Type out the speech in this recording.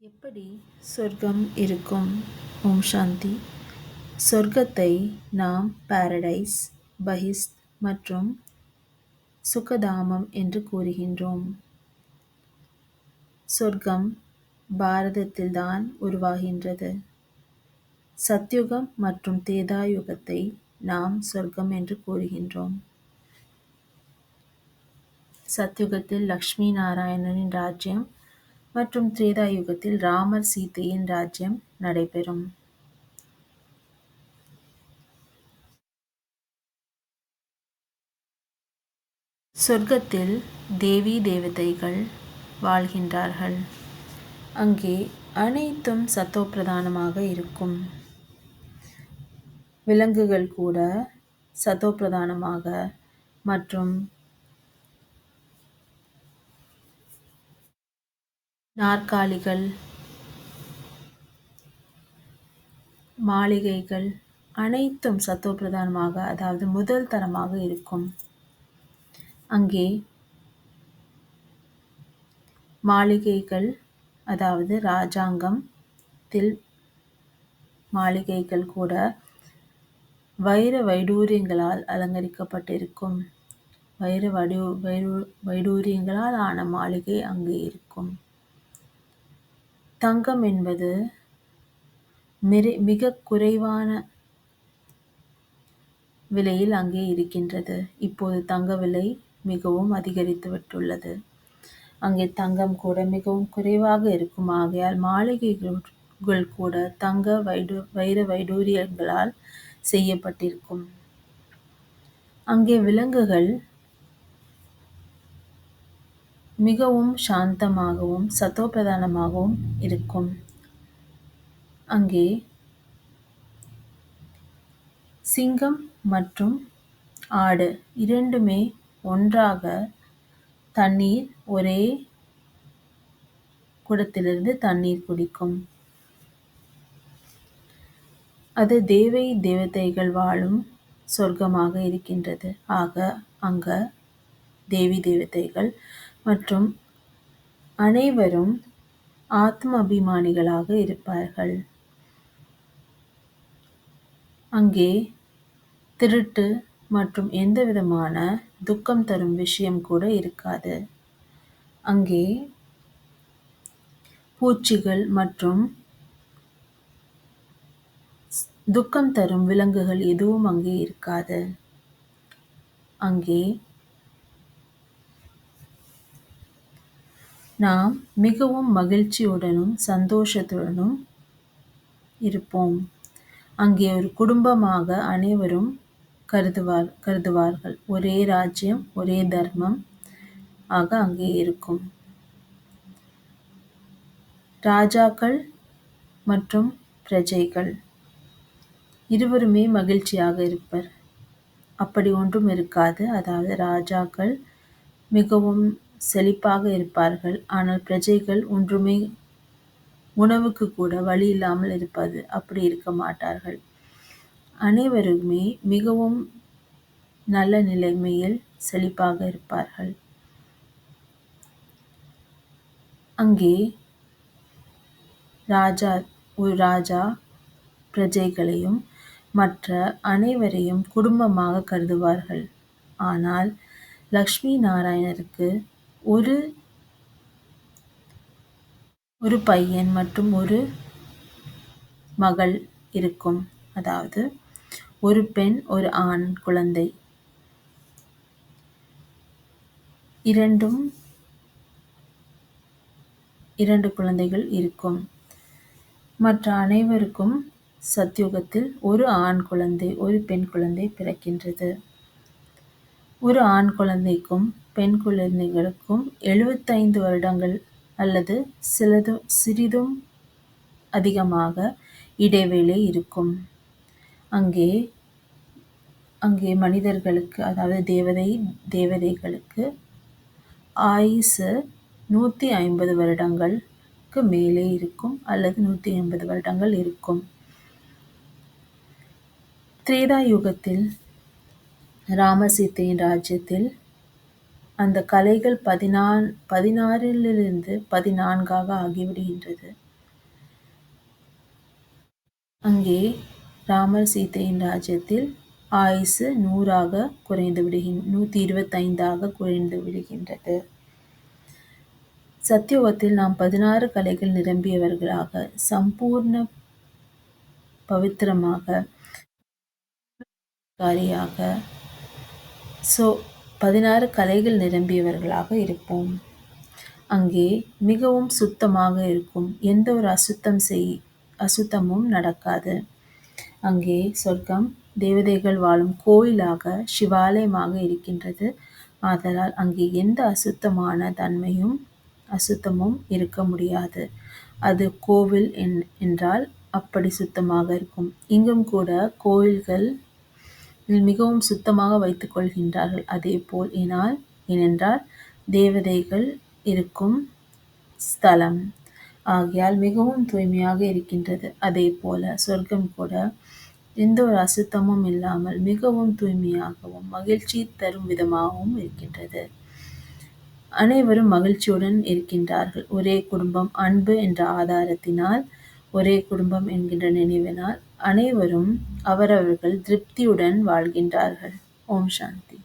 எப்படி சொர்க்கம் இருக்கும்? ஓம் சாந்தி. சொர்க்கத்தை நாம் பாரடைஸ், பஹிஸ்த் மற்றும் சுகதாமம் என்று கூறுகின்றோம். சொர்க்கம் பாரதத்தில்தான் உருவாகின்றது. சத்யுகம் மற்றும் தேதாயுகத்தை நாம் சொர்க்கம் என்று கூறுகின்றோம். சத்யுகத்தில் லக்ஷ்மி நாராயணனின் ராஜ்யம் மற்றும் திரேதாயுகத்தில் ராமர் சீதையின் ராஜ்யம் நடைபெறும். சொர்க்கத்தில் தேவி தேவதைகள் வாழ்கின்றார்கள். அங்கே அனைத்தும் சத்தோப்பிரதானமாக இருக்கும். விலங்குகள் கூட சத்தோப்பிரதானமாக மற்றும் நாற்காலிகள், மாளிகைகள் அனைத்தும் சத்தோப்பிரதானமாக, அதாவது முதல் தரமாக இருக்கும். அங்கே மாளிகைகள், அதாவது ராஜாங்கத்தில் மாளிகைகள் கூட வைர வைடூரியங்களால் அலங்கரிக்கப்பட்டிருக்கும். வைடூரியங்களால் ஆன மாளிகை அங்கே இருக்கும். தங்கம் என்பது மிக குறைவான விலையில் அங்கே இருக்கின்றது. இப்போது தங்க விலை மிகவும் அதிகரித்துவிட்டுள்ளது. அங்கே தங்கம் கூட மிகவும் குறைவாக இருக்கும். ஆகையால் மாளிகைகள் கூட தங்க வைர வைடூரியங்களால் செய்யப்பட்டிருக்கும். அங்கே விலங்குகள் மிகவும் சாந்தமாகவும் சத்தோப்பிரதானமாகவும் இருக்கும். அங்கே சிங்கம் மற்றும் ஆடு இரண்டுமே ஒன்றாக தண்ணீர் ஒரே குடத்திலிருந்து தண்ணீர் குடிக்கும். அது தேவை தேவதைகள் வாழும் சொர்க்கமாக இருக்கின்றது. ஆக அங்க தேவி தேவதைகள் மற்றும் அனைவரும் ஆத்ம அபிமானிகளாக இருப்பார்கள். அங்கே திருட்டு மற்றும் எந்த விதமான துக்கம் தரும் விஷயம் கூட இருக்காது. அங்கே பூச்சிகள் மற்றும் துக்கம் தரும் விலங்குகள் எதுவும் அங்கே இருக்காது. அங்கே நாம் மிகவும் மகிழ்ச்சியுடனும் சந்தோஷத்துடனும் இருப்போம். அங்கே ஒரு குடும்பமாக அனைவரும் கருதுவார்கள். ஒரே ராஜ்யம், ஒரே தர்மம் ஆக அங்கே இருக்கும். ராஜாக்கள் மற்றும் பிரஜைகள் இருவருமே மகிழ்ச்சியாக இருப்பர். அப்படி ஒன்றும் இருக்காது. அதாவது ராஜாக்கள் மிகவும் செழிப்பாக இருப்பார்கள். ஆனால் பிரஜைகள் ஒன்றுமே உணவுக்கு கூட வழி இல்லாமல் இருப்பது அப்படி இருக்க மாட்டார்கள். அனைவருமே மிகவும் நல்ல நிலைமையில் செழிப்பாக இருப்பார்கள். அங்கே ஒரு ராஜா பிரஜைகளையும் மற்ற அனைவரையும் குடும்பமாக கருதுவார்கள். ஆனால் லக்ஷ்மி நாராயணருக்கு ஒரு பையன் மற்றும் ஒரு மகள் இருக்கும். அதாவது ஒரு பெண் ஒரு ஆண் குழந்தை. இரண்டு குழந்தைகள் இருக்கும். மற்ற அனைவருக்கும் சத்யுகத்தில் ஒரு ஆண் குழந்தை ஒரு பெண் குழந்தை பிறக்கின்றது. ஒரு ஆண் குழந்தைக்கும் பெண் குழந்தைகளுக்கும் 75 வருடங்கள் அல்லது சிறிதும் அதிகமாக இடைவேளை இருக்கும். அங்கே மனிதர்களுக்கு, அதாவது தேவதைகளுக்கு ஆயுசு 150 வருடங்களுக்கு மேலே இருக்கும் அல்லது 180 வருடங்கள் இருக்கும். திரேதா யுகத்தில் ராம சீதையின் ராஜ்யத்தில் அந்த கலைகள் 16லிருந்து 14 ஆகிவிடுகின்றது. அங்கே ராமர் சீதையின் ராஜ்யத்தில் ஆயுசு 125 குறைந்து விடுகின்றது. சத்தியுகத்தில் நாம் 16 கலைகள் நிரம்பியவர்களாக, சம்பூர்ண பவித்திரமாக, காரியாக 16 கலைகள் நிரம்பியவர்களாக இருப்போம். அங்கே மிகவும் சுத்தமாக இருக்கும். எந்த ஒரு அசுத்தமும் நடக்காது. அங்கே சொர்க்கம் தேவதைகள் வாழும் கோயிலாக, சிவாலயமாக இருக்கின்றது. ஆதலால் அங்கே எந்த அசுத்தமும் இருக்க முடியாது. அது கோவில் என்றால் அப்படி சுத்தமாக இருக்கும். இங்கும் கூட கோயில்கள் மிகவும் சுத்தமாக வைத்துக் கொள்கின்றார்கள். அதேபோல் ஏனென்றால் தேவதைகள் இருக்கும் ஸ்தலம் ஆகையால் மிகவும் தூய்மையாக இருக்கின்றது. அதேபோல சொர்க்கம் கூட எந்த ஒரு அசுத்தமும் இல்லாமல் மிகவும் தூய்மையாகவும் மகிழ்ச்சி தரும் விதமாகவும் இருக்கின்றது. அனைவரும் மகிழ்ச்சியுடன் இருக்கின்றார்கள். ஒரே குடும்பம், அன்பு என்ற ஆதாரத்தினால், ஒரே குடும்பம் என்கின்ற நினைவினால் அனைவரும் அவரவர்கள் திருப்தியுடன் வாழ்கின்றார்கள். ஓம் சாந்தி.